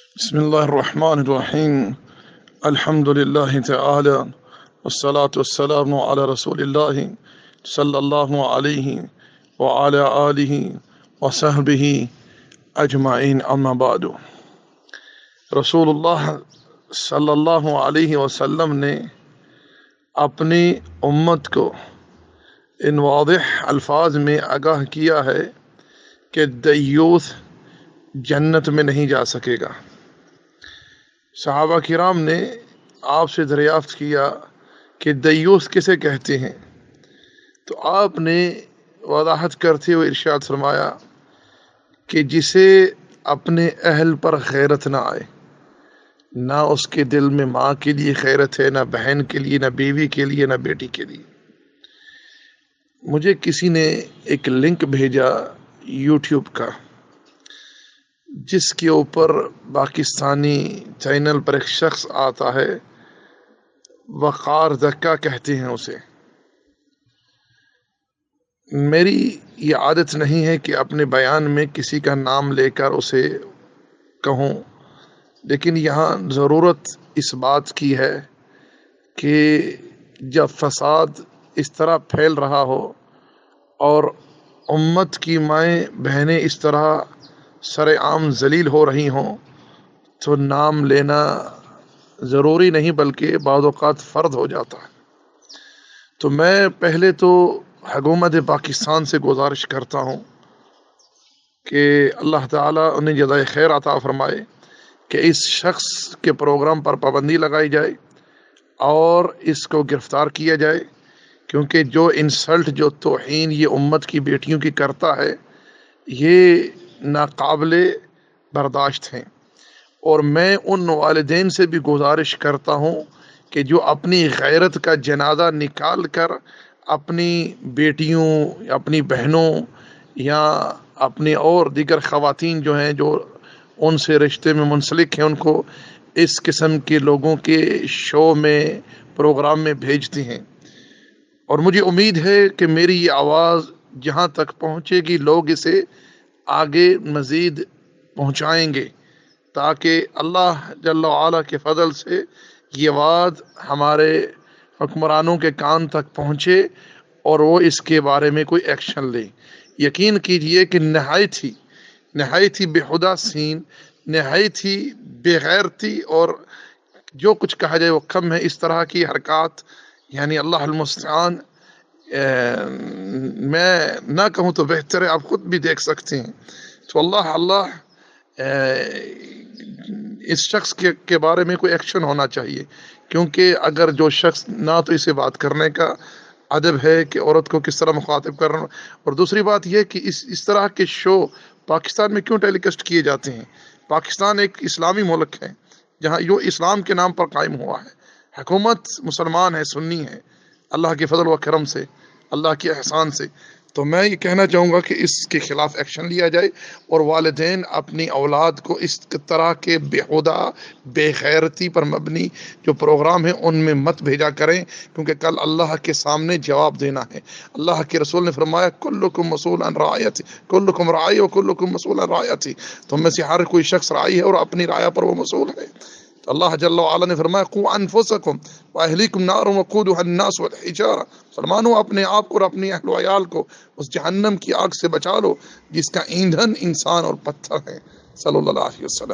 بسم الله الرحمن الرحيم. الحمد لله تعالى والصلاة والسلام على رسول الله صلى الله عليه وعلى آله وصحبه أجمعين. أما بعد، رسول اللہ صلی اللہ علیہ وسلم نے اپنی امت کو ان واضح الفاظ میں آگاہ کیا ہے کہ دیوث جنت میں نہیں جا سکے گا۔ صحابہ کرام نے آپ سے دریافت کیا کہ دیوث کسے کہتے ہیں، تو آپ نے وضاحت کرتے ہوئے ارشاد فرمایا کہ جسے اپنے اہل پر غیرت نہ آئے، نہ اس کے دل میں ماں کے لیے غیرت ہے، نہ بہن کے لیے، نہ بیوی کے لیے، نہ بیٹی کے لیے۔ مجھے کسی نے ایک لنک بھیجا یوٹیوب کا، جس کے اوپر پاکستانی چینل پر ایک شخص آتا ہے، وقار دکا کہتے ہیں اسے۔ میری یہ عادت نہیں ہے کہ اپنے بیان میں کسی کا نام لے کر اسے کہوں، لیکن یہاں ضرورت اس بات کی ہے کہ جب فساد اس طرح پھیل رہا ہو اور امت کی مائیں بہنیں اس طرح سر عام ذلیل ہو رہی ہوں، تو نام لینا ضروری نہیں بلکہ بعض اوقات فرض ہو جاتا ہے۔ تو میں پہلے تو حکومت پاکستان سے گزارش کرتا ہوں کہ اللہ تعالیٰ انہیں جزائے خیر عطا فرمائے کہ اس شخص کے پروگرام پر پابندی لگائی جائے اور اس کو گرفتار کیا جائے، کیونکہ جو انسلٹ، جو توہین یہ امت کی بیٹیوں کی کرتا ہے، یہ ناقابل برداشت ہیں۔ اور میں ان والدین سے بھی گزارش کرتا ہوں کہ جو اپنی غیرت کا جنازہ نکال کر اپنی بیٹیوں، اپنی بہنوں یا اپنی اور دیگر خواتین جو ہیں جو ان سے رشتے میں منسلک ہیں، ان کو اس قسم کے لوگوں کے شو میں، پروگرام میں بھیجتی ہیں۔ اور مجھے امید ہے کہ میری یہ آواز جہاں تک پہنچے گی، لوگ اسے آگے مزید پہنچائیں گے، تاکہ اللہ جل وعلا کے فضل سے یہ آواز ہمارے حکمرانوں کے کان تک پہنچے اور وہ اس کے بارے میں کوئی ایکشن لیں۔ یقین کیجئے کہ نہایت ہی بے خدا سین، نہایت ہی بے غیرتی اور جو کچھ کہا جائے وہ کم ہے، اس طرح کی حرکات، یعنی اللہ المستعان، میں نہ کہوں تو بہتر ہے، آپ خود بھی دیکھ سکتے ہیں۔ تو اللہ اس شخص کے بارے میں کوئی ایکشن ہونا چاہیے، کیونکہ اگر جو شخص نہ تو اسے بات کرنے کا ادب ہے کہ عورت کو کس طرح مخاطب کرنا، اور دوسری بات یہ کہ اس طرح کے شو پاکستان میں کیوں ٹیلی کاسٹ کیے جاتے ہیں؟ پاکستان ایک اسلامی ملک ہے جہاں یہ اسلام کے نام پر قائم ہوا ہے، حکومت مسلمان ہے، سنی ہے، اللہ کے فضل و کرم سے، اللہ کے احسان سے۔ تو میں یہ کہنا چاہوں گا کہ اس کے خلاف ایکشن لیا جائے، اور والدین اپنی اولاد کو اس طرح کے بیہودہ، بے غیرتی پر مبنی جو پروگرام ہیں ان میں مت بھیجا کریں، کیونکہ کل اللہ کے سامنے جواب دینا ہے۔ اللہ کے رسول نے فرمایا کلکم مسئول عن رعیتہ، کلکم راعی و کلکم مسئول عن رعیتہ، تم میں سے ہر کوئی شخص راعی ہے اور اپنی رعایا پر وہ مسئول ہے۔ تو اللہ جل وعلا نے فرمایا قوا انفسکم واہلیکم نارا وقودها الناس والحجارہ، مسلمانوں اپنے آپ کو اور اپنی اہل و عیال کو اس جہنم کی آگ سے بچا لو جس کا ایندھن انسان اور پتھر ہے۔ صلی اللہ علیہ وسلم۔